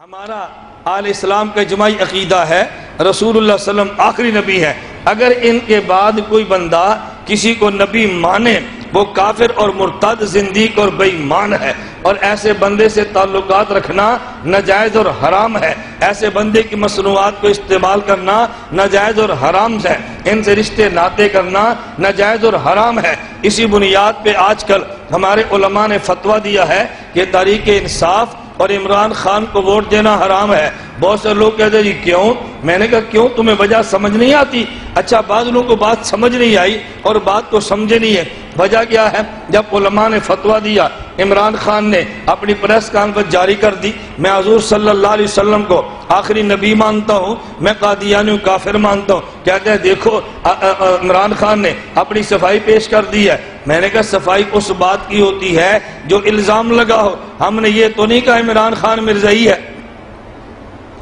ہمارا آل اسلام کا اجماعی عقیدہ ہے رسول اللہ صلی اللہ علیہ وسلم آخری نبی ہے۔ اگر ان کے بعد کوئی بندہ کسی کو نبی مانے وہ کافر اور مرتد زندیق اور بے ایمان ہے، اور ایسے بندے سے تعلقات رکھنا ناجائز اور حرام ہے۔ ایسے بندے کی مصنوعات کو استعمال کرنا ناجائز اور حرام ہے۔ ان سے رشتے ناطے کرنا ناجائز اور حرام ہے۔ اسی بنیاد پہ آج کل ہمارے علماء نے فتویٰ دیا ہے کہ تحریک انصاف اور عمران خان کو ووٹ دینا حرام ہے۔ بہت سے لوگ کہتے ہیں جی کیوں؟ میں نے کہا کیوں؟ تمہیں وجہ سمجھ نہیں آتی؟ اچھا، بعض لوگوں کو بات سمجھ نہیں آئی اور بات کو سمجھے نہیں ہے۔ وجہ کیا ہے؟ جب علماء نے فتویٰ دیا، عمران خان نے اپنی پریس کانفرنس جاری کر دی، میں حضور صلی اللہ علیہ وسلم کو آخری نبی مانتا ہوں، میں قادیانی کافر مانتا ہوں۔ کہتے ہیں دیکھو عمران خان نے اپنی صفائی پیش کر دی ہے۔ میں نے کہا صفائی اس بات کی ہوتی ہے جو الزام لگا ہو۔ ہم نے یہ تو نہیں کہا عمران خان مرزائی ہے،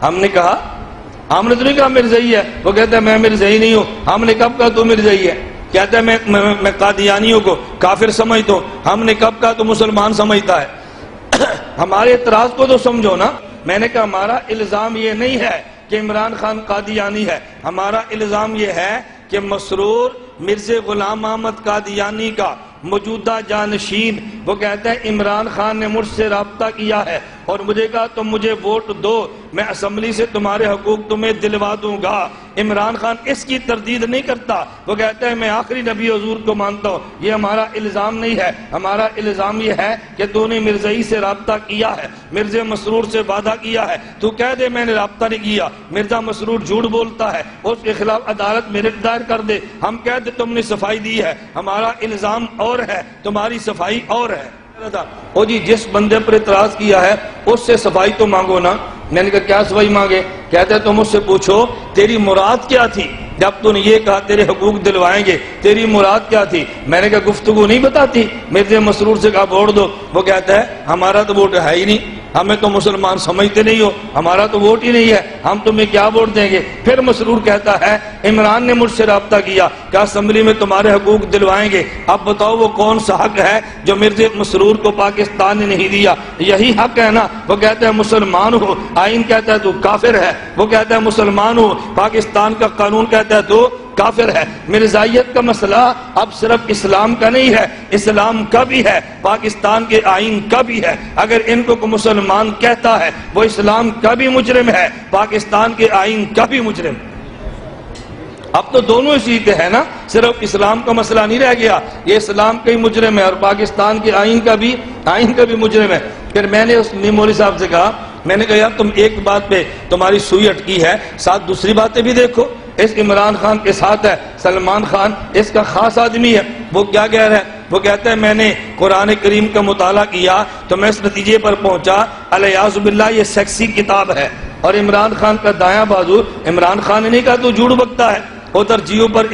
ہم نے تو نہیں کہا مرزائی ہے۔ وہ کہتا ہے میں مرزائی نہیں ہوں۔ ہم نے کب کہا تو مرزائی ہے؟ کہتا ہے میں قادیانیوں کو کافر سمجھتا ہوں۔ ہم نے کب کہا تو مسلمان سمجھتا ہے؟ ہمارے اعتراض کو تو سمجھو نا۔ میں نے کہا ہمارا الزام یہ نہیں ہے کہ عمران خان قادیانی ہے، ہمارا الزام یہ ہے کہ مسرور مرزا غلام احمد قادیانی کا موجودہ جانشین وہ کہتا ہے عمران خان نے مجھ سے رابطہ کیا ہے اور مجھے کہا تم مجھے ووٹ دو، میں اسمبلی سے تمہارے حقوق تمہیں دلوا دوں گا۔ عمران خان اس کی تردید نہیں کرتا، وہ کہتا ہے میں آخری نبی حضور کو مانتا ہوں۔ یہ ہمارا الزام نہیں ہے، ہمارا الزام یہ ہے کہ تو نے مرزائی سے رابطہ کیا ہے، مرزا مسرور سے وعدہ کیا ہے۔ تو کہہ دے میں نے رابطہ نہیں کیا، مرزا مسرور جھوٹ بولتا ہے، اس کے خلاف عدالت میں رٹ دائر کر دے۔ ہم کہہ دے تم نے صفائی دی ہے، ہمارا الزام اور ہے، تمہاری صفائی اور ہے۔ او جی جس بندے پر اعتراض کیا ہے اس سے صفائی تو مانگو نا۔ میں نے کہا کیا صفائی مانگے؟ کہتے ہیں تم مجھ سے پوچھو تیری مراد کیا تھی جب تو نے یہ کہا تیرے حقوق دلوائیں گے، تیری مراد کیا تھی؟ میں نے کہا گفتگو نہیں بتاتی؟ مرزا مسرور سے کہا ووٹ دو، وہ کہتا ہے ہمارا تو ووٹ ہے ہی نہیں، ہمیں تو مسلمان سمجھتے نہیں ہو، ہمارا تو ووٹ ہی نہیں ہے، ہم تمہیں کیا ووٹ دیں گے؟ پھر مسرور کہتا ہے عمران نے مجھ سے رابطہ کیا کہ اسمبلی میں تمہارے حقوق دلوائیں گے۔ اب بتاؤ وہ کون سا حق ہے جو مرزا مسرور کو پاکستان نے نہیں دیا؟ یہی حق ہے نا۔ وہ کہتا ہے مسلمان ہو، آئین کہتا ہے تو کافر ہے۔ وہ کہتا ہے مسلمان ہو، پاکستان کا قانون کہتا ہے تو کافر ہے۔ مرزائیت کا مسئلہ اب صرف اسلام کا نہیں ہے، اسلام کا بھی ہے، پاکستان کے آئین کا بھی ہے۔ اگر ان کو مسلمان کہتا ہے وہ اسلام کا بھی مجرم ہے، پاکستان کے آئین کا بھی مجرم ہے۔ اب تو دونوں اسی پہ ہے نا، صرف اسلام کا مسئلہ نہیں رہ گیا، یہ اسلام کا ہی مجرم ہے اور پاکستان کے آئین کا بھی مجرم ہے۔ پھر میں نے اس مولوی صاحب سے کہا، میں نے کہا یار تم ایک بات پہ تمہاری سوئی اٹکی ہے، ساتھ دوسری باتیں بھی دیکھو۔ اس عمران خان کے ساتھ ہے سلمان خان، اس کا خاص آدمی ہے۔ وہ کیا کہہ رہا ہے؟ وہ کہتا ہے میں نے قرآن کریم کا مطالعہ کیا تو میں اس نتیجے پر پہنچا الیاذ باللہ یہ سیکسی کتاب ہے۔ اور عمران خان کا دایاں بازو، عمران خان نے نہیں کہا تو جھوٹ بکتا ہے۔ ادھر جیو پر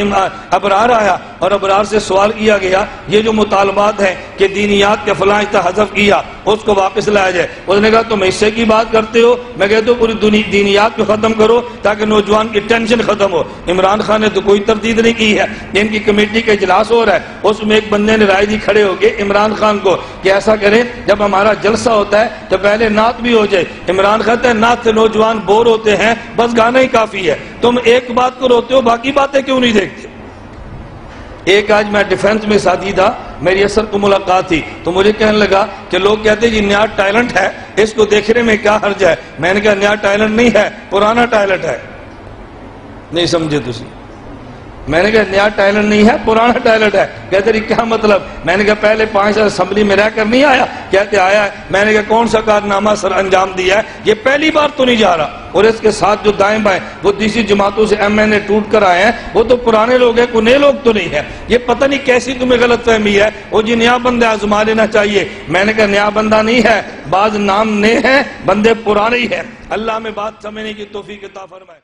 ابرار آیا اور ابرار سے سوال کیا گیا یہ جو مطالبات ہیں کہ دینیات کے فلاں حذف کیا اس کو واپس لایا جائے، اس نے کہا تم حصے کی بات کرتے ہو، میں کہتا ہوں پوری دینیات کو ختم کرو تاکہ نوجوان کی ٹینشن ختم ہو۔ عمران خان نے تو کوئی تردید نہیں کی ہے۔ ان کی کمیٹی کا اجلاس ہو رہا ہے، اس میں ایک بندے نے رائے دی کھڑے ہو کے عمران خان کو کہ ایسا کریں جب ہمارا جلسہ ہوتا ہے تو پہلے نعت بھی ہو جائے۔ عمران کہتا ہے نعت سے نوجوان بور ہوتے ہیں، بس گانا ہی کافی ہے، تم ایک بات کو روتے ہو باقی باتیں کیوں نہیں دیکھتے؟ ایک آج میں ڈیفنس میں ساتھی تھا، میری اثر کو ملاقات تھی تو مجھے کہنے لگا کہ لوگ کہتے ہیں یہ نیا ٹیلنٹ ہے، اس کو دیکھنے میں کیا حرج ہے؟ میں نے کہا نیا ٹیلنٹ نہیں ہے، پرانا ٹیلنٹ ہے۔ نہیں سمجھے تسی؟ میں نے کہا نیا ٹیلنٹ نہیں ہے، پرانا ٹیلنٹ ہے۔ کہتے ہیں کیا مطلب؟ میں نے کہا پہلے 5 سال اسمبلی میں رہ کر نہیں آیا؟ کہتے آیا ہے۔ میں نے کہا کون سا کارنامہ سر انجام دیا ہے؟ یہ پہلی بار تو نہیں جا رہا۔ اور اس کے ساتھ جو دائیں بائیں وہ دوسری جماعتوں سے MNA ٹوٹ کر آئے ہیں وہ تو پرانے لوگ ہیں، کوئی نئے لوگ تو نہیں ہے۔ یہ پتہ نہیں کیسی تمہیں غلط فہمی ہے، وہ جی نیا بندہ آزما لینا چاہیے۔ میں نے کہا نیا بندہ نہیں ہے، بعض نام نئے ہیں، بندے پرانے ہی ہیں۔ اللہ میں بات سمجھنے کی توفیق عطا فرمائے۔